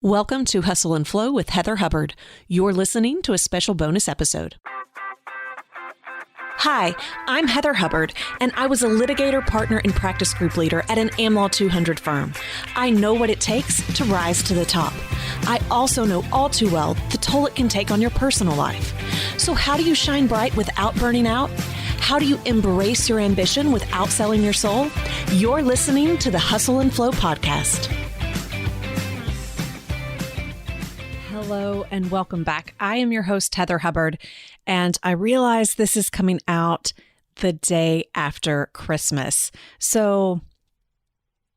Welcome to Hustle and Flow with Heather Hubbard. You're listening to a special bonus episode. Hi, I'm Heather Hubbard, and I was a litigator, partner, and practice group leader at an AmLaw 200 firm. I know what it takes to rise to the top. I also know all too well the toll it can take on your personal life. So how do you shine bright without burning out? How do you embrace your ambition without selling your soul? You're listening to the Hustle and Flow podcast. Hello and welcome back. I am your host, Heather Hubbard, and I realize this is coming out the day after Christmas. So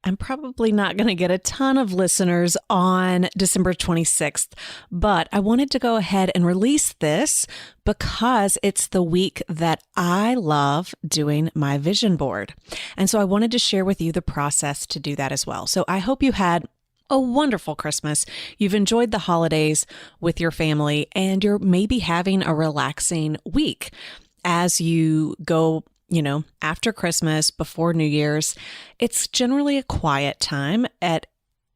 I'm probably not going to get a ton of listeners on December 26th, but I wanted to go ahead and release this because it's the week that I love doing my vision board. And so I wanted to share with you the process to do that as well. So I hope you had a wonderful Christmas. You've enjoyed the holidays with your family, and you're maybe having a relaxing week as you go, after Christmas, before New Year's. It's generally a quiet time at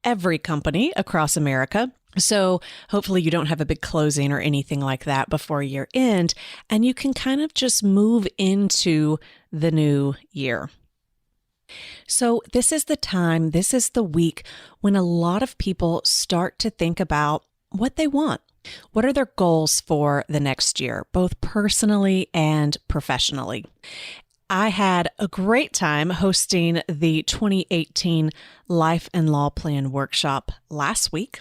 every company across America. So hopefully you don't have a big closing or anything like that before year end, and you can kind of just move into the new year. So this is the week when a lot of people start to think about what they want. What are their goals for the next year, both personally and professionally? I had a great time hosting the 2018 Life and Law Plan Workshop last week.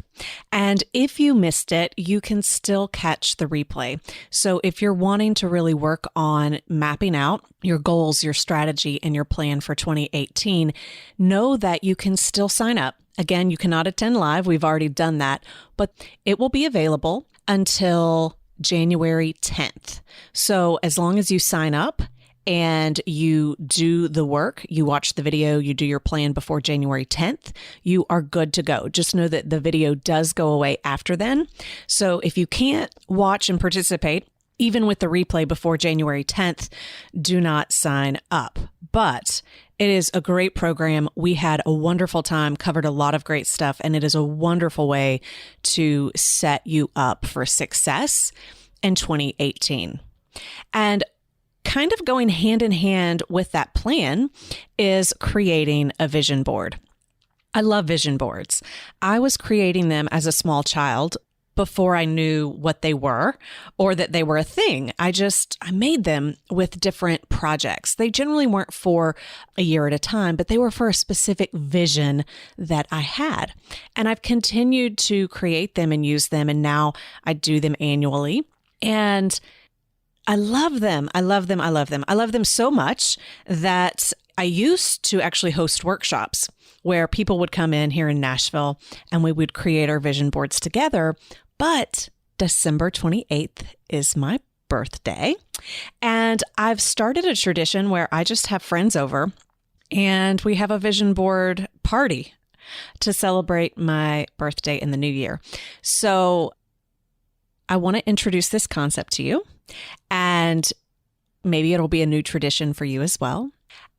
And if you missed it, you can still catch the replay. So if you're wanting to really work on mapping out your goals, your strategy, and your plan for 2018, know that you can still sign up. Again, you cannot attend live. We've already done that, but it will be available until January 10th. So as long as you sign up and you do the work, you watch the video, you do your plan before January 10th, you are good to go. Just know that the video does go away after then. So if you can't watch and participate, even with the replay before January 10th, do not sign up. But it is a great program. We had a wonderful time, covered a lot of great stuff, and it is a wonderful way to set you up for success in 2018. And kind of going hand in hand with that plan is creating a vision board. I love vision boards. I was creating them as a small child before I knew what they were or that they were a thing. I made them with different projects. They generally weren't for a year at a time, but they were for a specific vision that I had. And I've continued to create them and use them, and now I do them annually. And I love them. I love them. I love them. I love them so much that I used to actually host workshops where people would come in here in Nashville and we would create our vision boards together. But December 28th is my birthday, and I've started a tradition where I just have friends over and we have a vision board party to celebrate my birthday in the new year. So I want to introduce this concept to you, and maybe it'll be a new tradition for you as well.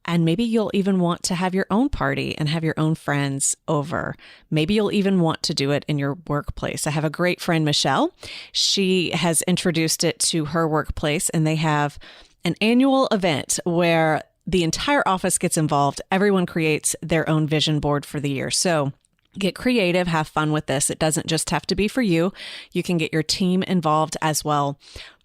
And maybe you'll even want to have your own party and have your own friends over. Maybe you'll even want to do it in your workplace. I have a great friend, Michelle. She has introduced it to her workplace, and they have an annual event where the entire office gets involved. Everyone creates their own vision board for the year. So get creative, have fun with this. It doesn't just have to be for you. You can get your team involved as well.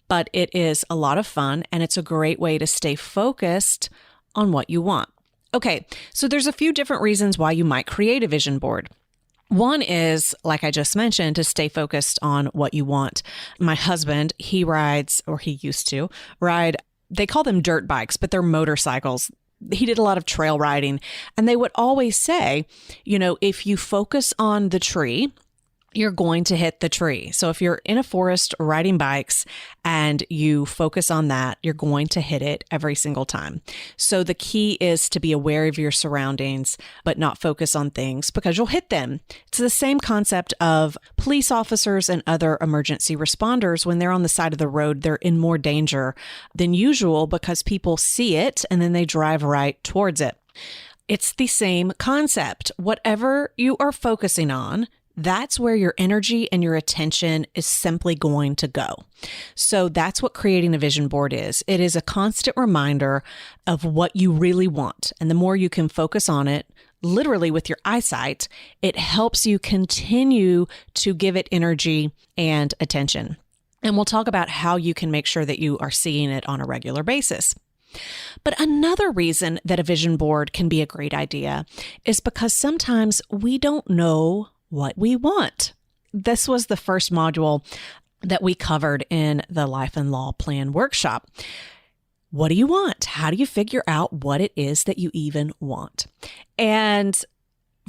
But it is a lot of fun, and it's a great way to stay focused on what you want. Okay, so there's a few different reasons why you might create a vision board. One is, like I just mentioned, to stay focused on what you want. My husband, he rides, or he used to ride, they call them dirt bikes, but they're motorcycles. He did a lot of trail riding, and they would always say, if you focus on the tree, you're going to hit the tree. So if you're in a forest riding bikes and you focus on that, you're going to hit it every single time. So the key is to be aware of your surroundings, but not focus on things because you'll hit them. It's the same concept of police officers and other emergency responders. When they're on the side of the road, they're in more danger than usual because people see it and then they drive right towards it. It's the same concept. Whatever you are focusing on, that's where your energy and your attention is simply going to go. So that's what creating a vision board is. It is a constant reminder of what you really want. And the more you can focus on it, literally with your eyesight, it helps you continue to give it energy and attention. And we'll talk about how you can make sure that you are seeing it on a regular basis. But another reason that a vision board can be a great idea is because sometimes we don't know what we want. This was the first module that we covered in the Life and Law Plan workshop. What do you want? How do you figure out what it is that you even want? And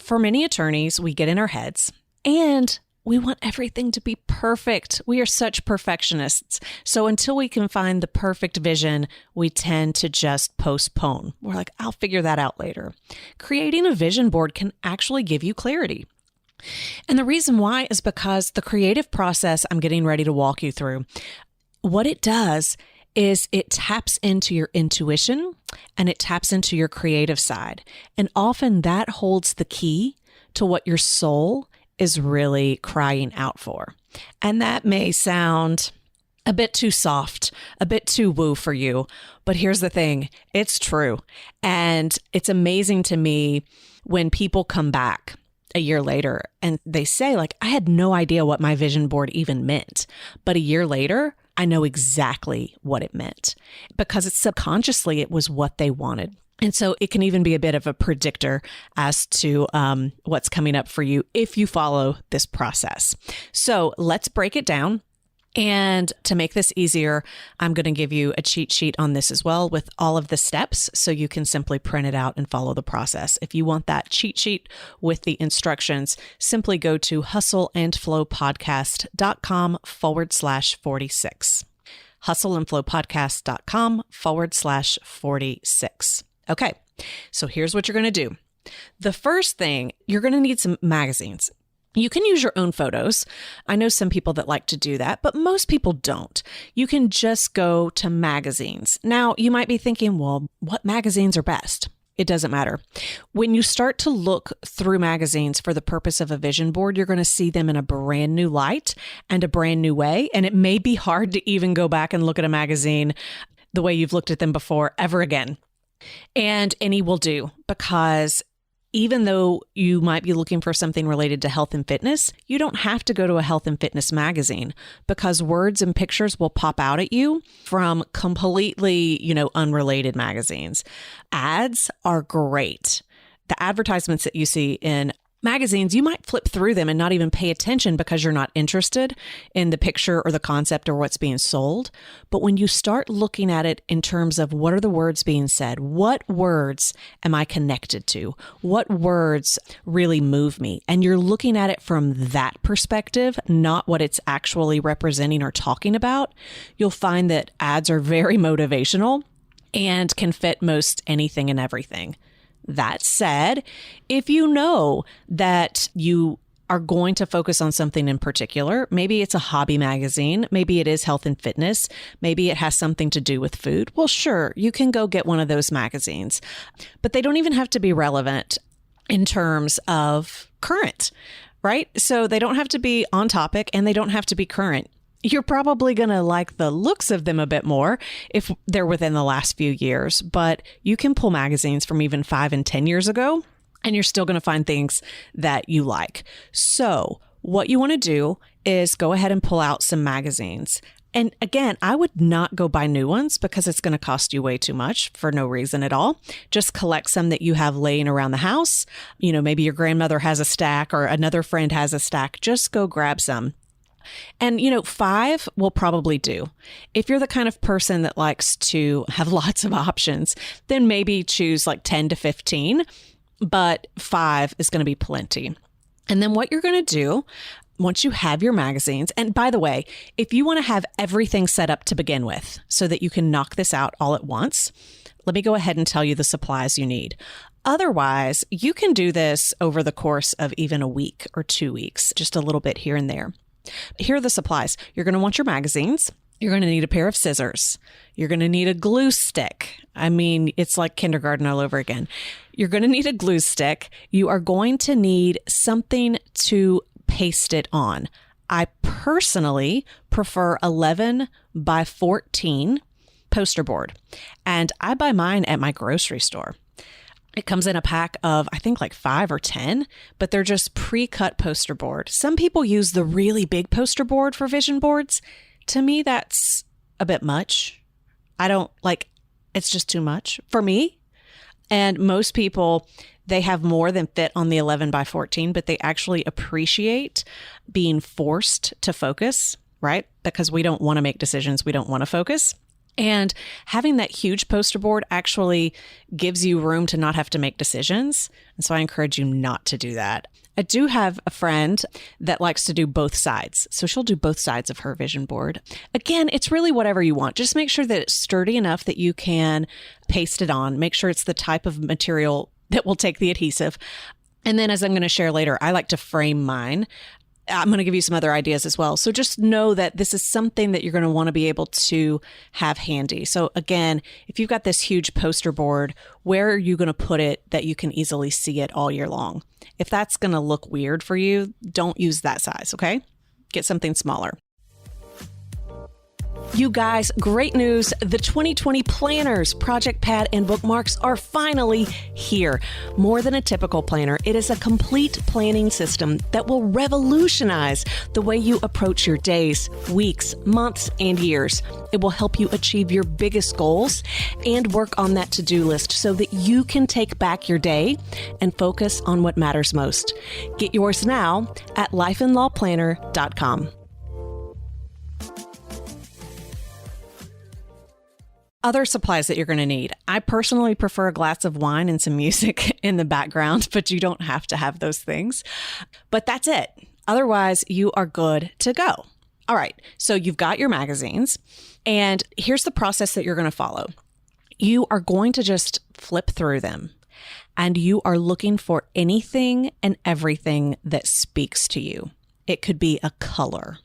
for many attorneys, we get in our heads and we want everything to be perfect. We are such perfectionists. So until we can find the perfect vision, we tend to just postpone. We're like, I'll figure that out later. Creating a vision board can actually give you clarity. And the reason why is because the creative process I'm getting ready to walk you through, what it does is it taps into your intuition and it taps into your creative side. And often that holds the key to what your soul is really crying out for. And that may sound a bit too soft, a bit too woo for you. But here's the thing, it's true. And it's amazing to me when people come back a year later and they say, like, I had no idea what my vision board even meant. But a year later, I know exactly what it meant because it's subconsciously, it was what they wanted. And so it can even be a bit of a predictor as to what's coming up for you if you follow this process. So let's break it down. And to make this easier, I'm going to give you a cheat sheet on this as well with all of the steps so you can simply print it out and follow the process. If you want that cheat sheet with the instructions, simply go to hustleandflowpodcast.com/46. hustleandflowpodcast.com/46. Okay, so here's what you're going to do. The first thing, you're going to need some magazines. You can use your own photos. I know some people that like to do that, but most people don't. You can just go to magazines. Now, you might be thinking, well, what magazines are best? It doesn't matter. When you start to look through magazines for the purpose of a vision board, you're going to see them in a brand new light and a brand new way. And it may be hard to even go back and look at a magazine the way you've looked at them before ever again. And any will do, because even though you might be looking for something related to health and fitness, you don't have to go to a health and fitness magazine because words and pictures will pop out at you from completely, unrelated magazines. Ads are great. The advertisements that you see in magazines, you might flip through them and not even pay attention because you're not interested in the picture or the concept or what's being sold. But when you start looking at it in terms of what are the words being said, what words am I connected to? What words really move me? And you're looking at it from that perspective, not what it's actually representing or talking about, you'll find that ads are very motivational and can fit most anything and everything. That said, if you know that you are going to focus on something in particular, maybe it's a hobby magazine, maybe it is health and fitness, maybe it has something to do with food, well, sure, you can go get one of those magazines, but they don't even have to be relevant in terms of current, right? So they don't have to be on topic and they don't have to be current. You're probably going to like the looks of them a bit more if they're within the last few years, but you can pull magazines from even 5 and 10 years ago, and you're still going to find things that you like. So what you want to do is go ahead and pull out some magazines. And again, I would not go buy new ones because it's going to cost you way too much for no reason at all. Just collect some that you have laying around the house. Maybe your grandmother has a stack or another friend has a stack. Just go grab some. And, 5 will probably do. If you're the kind of person that likes to have lots of options, then maybe choose like 10 to 15, but 5 is going to be plenty. And then what you're going to do once you have your magazines, and by the way, if you want to have everything set up to begin with so that you can knock this out all at once, let me go ahead and tell you the supplies you need. Otherwise, you can do this over the course of even a week or 2 weeks, just a little bit here and there. Here are the supplies. You're going to want your magazines. You're going to need a pair of scissors. You're going to need a glue stick. I mean, it's like kindergarten all over again. You're going to need a glue stick. You are going to need something to paste it on. I personally prefer 11 by 14 poster board, and I buy mine at my grocery store. It comes in a pack of, I think, like 5 or 10, but they're just pre-cut poster board. Some people use the really big poster board for vision boards. To me, that's a bit much. I don't like, it's just too much for me. And most people, they have more than fit on the 11 by 14, but they actually appreciate being forced to focus, right? Because we don't want to make decisions. We don't want to focus. And having that huge poster board actually gives you room to not have to make decisions. And so I encourage you not to do that. I do have a friend that likes to do both sides. So she'll do both sides of her vision board. Again, it's really whatever you want. Just make sure that it's sturdy enough that you can paste it on. Make sure it's the type of material that will take the adhesive. And then, as I'm going to share later, I like to frame mine. I'm going to give you some other ideas as well. So just know that this is something that you're going to want to be able to have handy. So again, if you've got this huge poster board, where are you going to put it that you can easily see it all year long? If that's going to look weird for you, don't use that size, okay? Get something smaller. You guys, great news. The 2020 planners, project pad, and bookmarks are finally here. More than a typical planner, it is a complete planning system that will revolutionize the way you approach your days, weeks, months, and years. It will help you achieve your biggest goals and work on that to-do list so that you can take back your day and focus on what matters most. Get yours now at lifeandlawplanner.com. Other supplies that you're going to need. I personally prefer a glass of wine and some music in the background, but you don't have to have those things. But that's it. Otherwise, you are good to go. All right. So you've got your magazines, and here's the process that you're going to follow. You are going to just flip through them, and you are looking for anything and everything that speaks to you. It could be a color.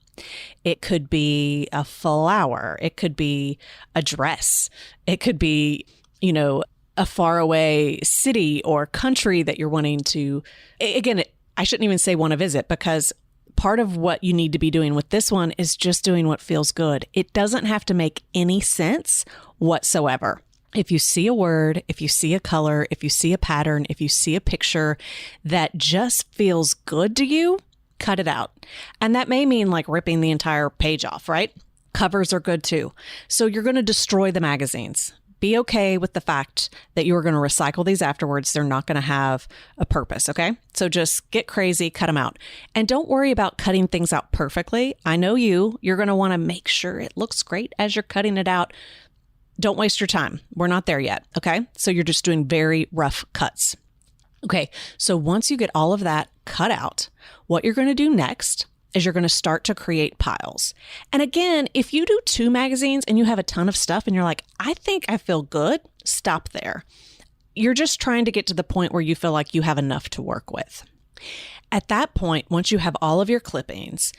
It could be a flower. It could be a dress. It could be, a faraway city or country that you're wanting to, again, I shouldn't even say want to visit, because part of what you need to be doing with this one is just doing what feels good. It doesn't have to make any sense whatsoever. If you see a word, if you see a color, if you see a pattern, if you see a picture that just feels good to you, cut it out. And that may mean like ripping the entire page off, right? Covers are good too. So you're going to destroy the magazines. Be okay with the fact that you're going to recycle these afterwards. They're not going to have a purpose, okay? So just get crazy, cut them out. And don't worry about cutting things out perfectly. I know you're going to want to make sure it looks great as you're cutting it out. Don't waste your time. We're not there yet, okay? So you're just doing very rough cuts. Okay, so once you get all of that cut out, what you're going to do next is you're going to start to create piles. And again, if you do 2 magazines and you have a ton of stuff and you're like, I think I feel good, stop there. You're just trying to get to the point where you feel like you have enough to work with. At that point, once you have all of your clippings,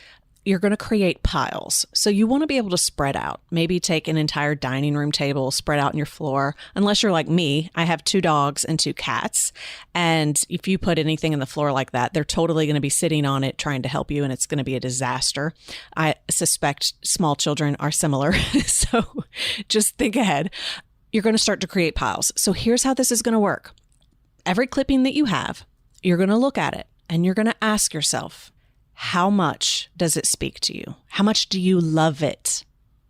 you're going to create piles. So you want to be able to spread out, maybe take an entire dining room table, spread out on your floor. Unless you're like me, I have 2 dogs and 2 cats. And if you put anything in the floor like that, they're totally going to be sitting on it trying to help you, and it's going to be a disaster. I suspect small children are similar. So just think ahead. You're going to start to create piles. So here's how this is going to work. Every clipping that you have, you're going to look at it and you're going to ask yourself, how much does it speak to you? How much do you love it?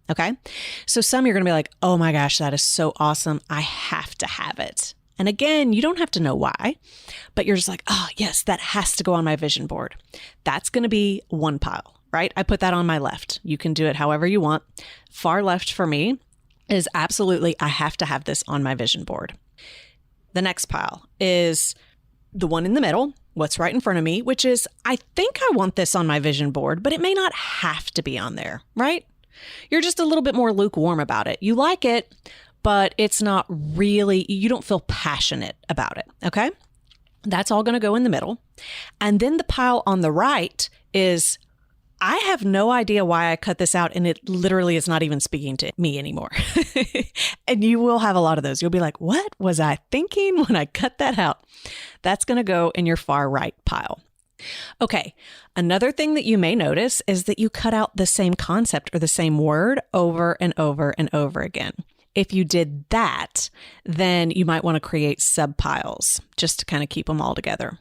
Okay. So some you're going to be like, oh my gosh, that is so awesome. I have to have it. And again, you don't have to know why, but you're just like, oh yes, that has to go on my vision board. That's going to be one pile, right? I put that on my left. You can do it however you want. Far left for me is absolutely, I have to have this on my vision board. The next pile is the one in the middle, what's right in front of me, which is, I think I want this on my vision board, but it may not have to be on there, right? You're just a little bit more lukewarm about it. You like it, but it's not really, you don't feel passionate about it, okay? That's all going to go in the middle. And then the pile on the right is, I have no idea why I cut this out, and it literally is not even speaking to me anymore. And you will have a lot of those. You'll be like, what was I thinking when I cut that out? That's going to go in your far right pile. Okay, another thing that you may notice is that you cut out the same concept or the same word over and over and over again. If you did that, then you might want to create subpiles just to kind of keep them all together.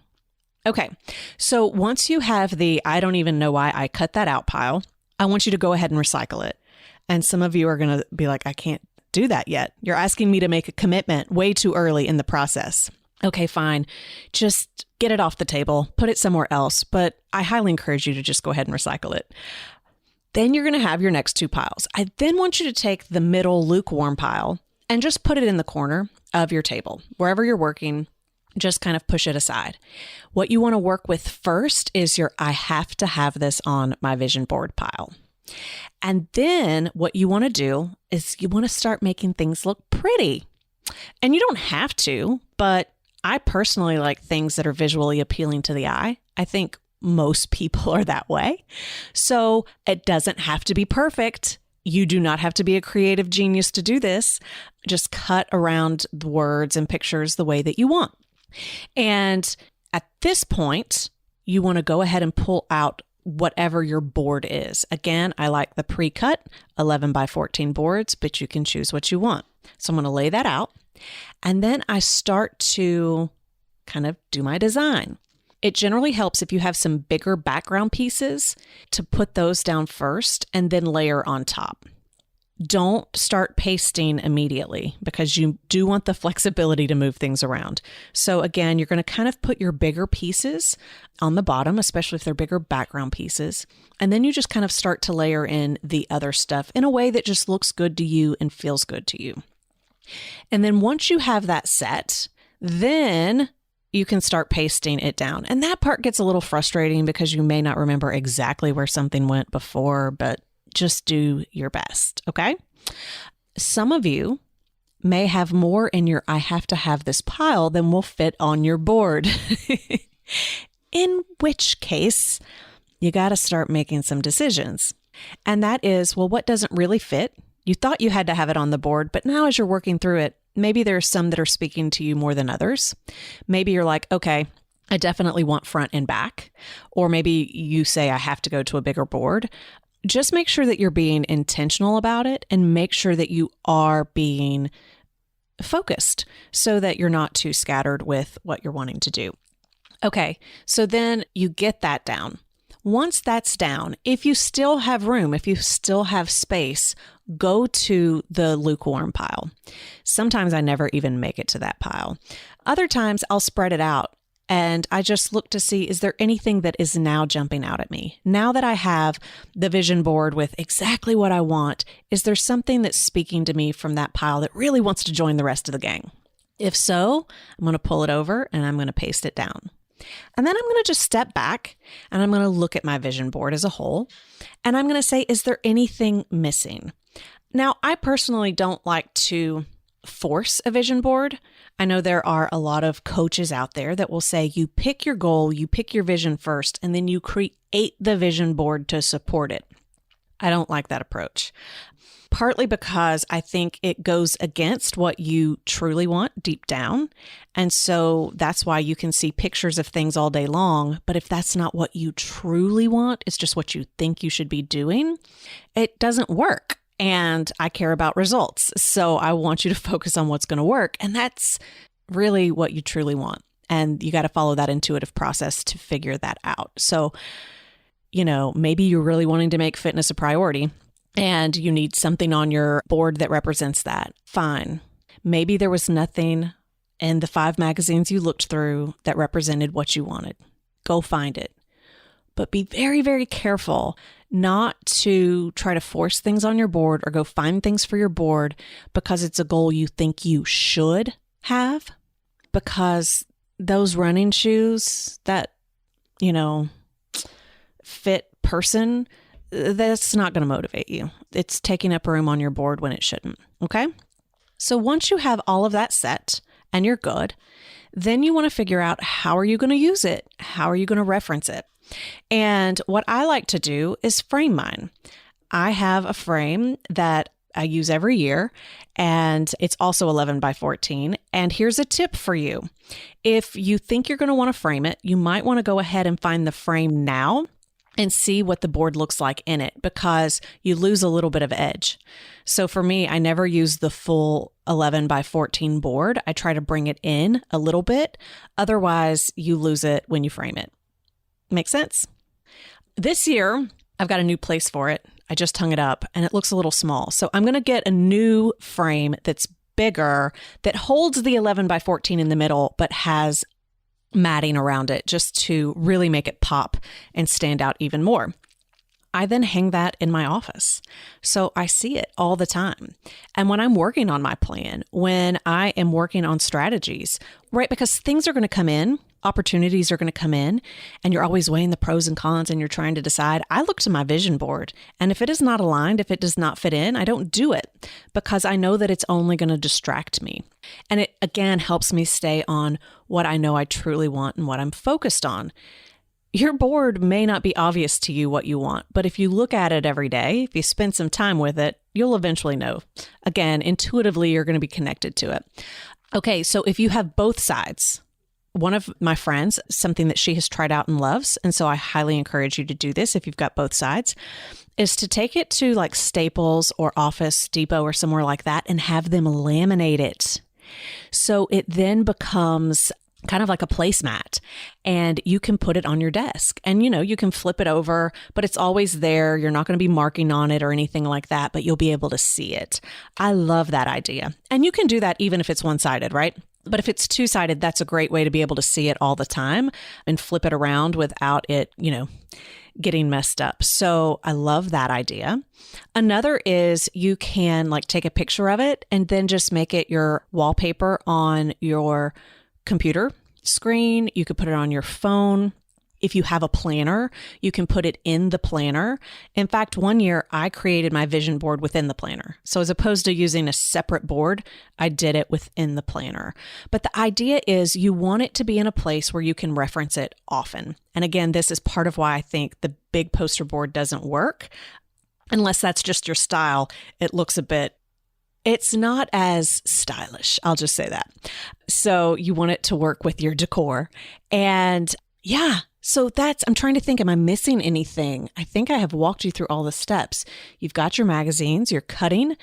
Okay, so once you have the I don't even know why I cut that out pile, I want you to go ahead and recycle it. And some of you are going to be like, I can't do that yet. You're asking me to make a commitment way too early in the process. Okay, fine. Just get it off the table, put it somewhere else. But I highly encourage you to just go ahead and recycle it. Then you're going to have your next two piles. I then want you to take the middle lukewarm pile and just put it in the corner of your table. Wherever you're working, just kind of push it aside. What you want to work with first is your I have to have this on my vision board pile. And then what you want to do is you want to start making things look pretty. And you don't have to, but I personally like things that are visually appealing to the eye. I think most people are that way. So it doesn't have to be perfect. You do not have to be a creative genius to do this. Just cut around the words and pictures the way that you want. And at this point, you want to go ahead and pull out whatever your board is. Again, I like the pre-cut 11 by 14 boards, but you can choose what you want. So I'm going to lay that out. And then I start to kind of do my design. It generally helps if you have some bigger background pieces to put those down first and then layer on top. Don't start pasting immediately because you do want the flexibility to move things around. So again, you're going to kind of put your bigger pieces on the bottom, especially if they're bigger background pieces. And then you just kind of start to layer in the other stuff in a way that just looks good to you and feels good to you. And then once you have that set, then you can start pasting it down. And that part gets a little frustrating because you may not remember exactly where something went before, but just do your best, okay? Some of you may have more in your I have to have this pile than will fit on your board. In which case, you got to start making some decisions. And that is, well, what doesn't really fit? You thought you had to have it on the board, but now as you're working through it, maybe there are some that are speaking to you more than others. Maybe you're like, okay, I definitely want front and back. Or maybe you say, I have to go to a bigger board. Just make sure that you're being intentional about it and make sure that you are being focused so that you're not too scattered with what you're wanting to do. Okay, so then you get that down. Once that's down, if you still have room, if you still have space, go to the lukewarm pile. Sometimes I never even make it to that pile. Other times I'll spread it out and I just look to see, is there anything that is now jumping out at me? Now that I have the vision board with exactly what I want, is there something that's speaking to me from that pile that really wants to join the rest of the gang? If so, I'm going to pull it over and I'm going to paste it down. And then I'm going to just step back and I'm going to look at my vision board as a whole. And I'm going to say, is there anything missing? Now, I personally don't like to force a vision board. I know there are a lot of coaches out there that will say you pick your goal, you pick your vision first, and then you create the vision board to support it. I don't like that approach. Partly because I think it goes against what you truly want deep down. And so that's why you can see pictures of things all day long. But if that's not what you truly want, it's just what you think you should be doing, it doesn't work. And I care about results. So I want you to focus on what's going to work. And that's really what you truly want. And you got to follow that intuitive process to figure that out. So, maybe you're really wanting to make fitness a priority. And you need something on your board that represents that. Fine. Maybe there was nothing in the 5 magazines you looked through that represented what you wanted. Go find it. But be very, very careful not to try to force things on your board or go find things for your board because it's a goal you think you should have. Because those running shoes, that, fit person, that's not going to motivate you. It's taking up room on your board when it shouldn't. Okay. So once you have all of that set and you're good, then you want to figure out how are you going to use it? How are you going to reference it? And what I like to do is frame mine. I have a frame that I use every year, and it's also 11 by 14. And here's a tip for you. If you think you're going to want to frame it, you might want to go ahead and find the frame now and see what the board looks like in it, because you lose a little bit of edge. So for me, I never use the full 11 by 14 board. I try to bring it in a little bit. Otherwise, you lose it when you frame it. Make sense? This year, I've got a new place for it. I just hung it up and it looks a little small. So I'm going to get a new frame that's bigger, that holds the 11 by 14 in the middle, but has matting around it just to really make it pop and stand out even more. I then hang that in my office. So I see it all the time. And when I'm working on my plan, when I am working on strategies, right? Because things are going to come in, opportunities are going to come in, and you're always weighing the pros and cons and you're trying to decide. I look to my vision board, and if it is not aligned, if it does not fit in, I don't do it, because I know that it's only going to distract me. And it again helps me stay on what I know I truly want and what I'm focused on. Your board may not be obvious to you what you want, but if you look at it every day, if you spend some time with it, you'll eventually know. Again, intuitively, you're going to be connected to it. Okay, so if you have both sides, one of my friends, something that she has tried out and loves, and so I highly encourage you to do this if you've got both sides, is to take it to like Staples or Office Depot or somewhere like that and have them laminate it. So it then becomes kind of like a placemat, and you can put it on your desk, and you can flip it over, but it's always there. You're not going to be marking on it or anything like that, but you'll be able to see it. I love that idea. And you can do that even if it's one-sided, right? But if it's two-sided, that's a great way to be able to see it all the time and flip it around without it, getting messed up. So I love that idea. Another is you can take a picture of it and then just make it your wallpaper on your computer screen. You could put it on your phone. If you have a planner, you can put it in the planner. In fact, one year I created my vision board within the planner. So as opposed to using a separate board, I did it within the planner. But the idea is you want it to be in a place where you can reference it often. And again, this is part of why I think the big poster board doesn't work. Unless that's just your style, it looks it's not as stylish. I'll just say that. So you want it to work with your decor. And yeah, so I'm trying to think, am I missing anything? I think I have walked you through all the steps. You've got your magazines, you're cutting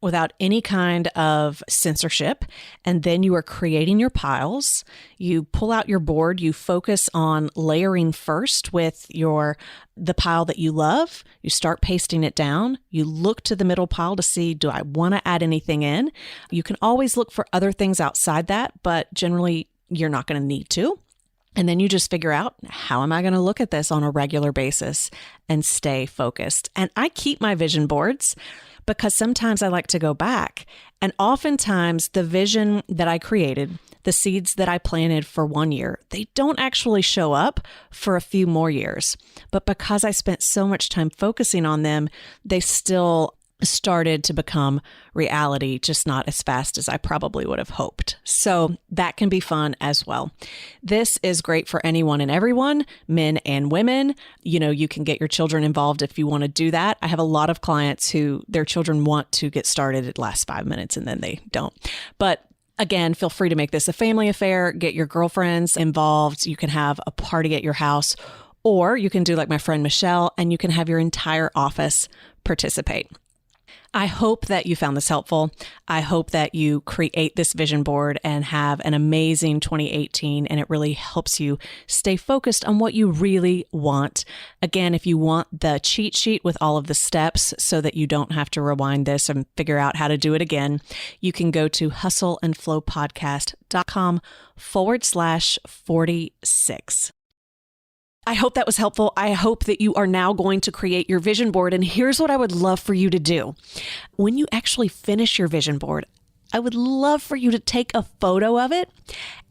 without any kind of censorship, and then you are creating your piles. You pull out your board, you focus on layering first with the pile that you love. You start pasting it down. You look to the middle pile to see, do I want to add anything in? You can always look for other things outside that, but generally you're not going to need to. And then you just figure out, how am I going to look at this on a regular basis and stay focused? And I keep my vision boards because sometimes I like to go back. And oftentimes the vision that I created, the seeds that I planted for 1 year, they don't actually show up for a few more years. But because I spent so much time focusing on them, they still started to become reality, just not as fast as I probably would have hoped. So that can be fun as well. This is great for anyone and everyone, men and women. You can get your children involved if you want to do that. I have a lot of clients who their children want to get started at last 5 minutes and then they don't. But again, feel free to make this a family affair, get your girlfriends involved. You can have a party at your house, or you can do like my friend Michelle and you can have your entire office participate. I hope that you found this helpful. I hope that you create this vision board and have an amazing 2018, and it really helps you stay focused on what you really want. Again, if you want the cheat sheet with all of the steps so that you don't have to rewind this and figure out how to do it again, you can go to hustleandflowpodcast.com/46. I hope that was helpful. I hope that you are now going to create your vision board. And here's what I would love for you to do. When you actually finish your vision board, I would love for you to take a photo of it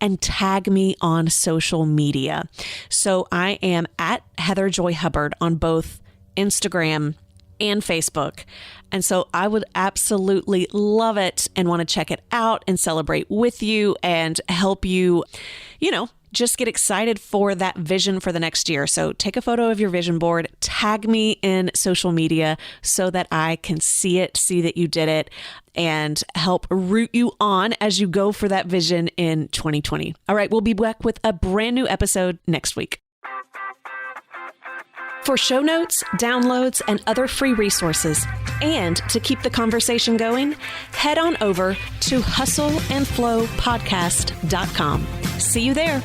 and tag me on social media. So I am at Heather Joy Hubbard on both Instagram and Facebook. And so I would absolutely love it and want to check it out and celebrate with you and help you, just get excited for that vision for the next year. So take a photo of your vision board, tag me in social media so that I can see it, see that you did it, and help root you on as you go for that vision in 2020. All right, we'll be back with a brand new episode next week. For show notes, downloads, and other free resources, and to keep the conversation going, head on over to hustleandflowpodcast.com. See you there.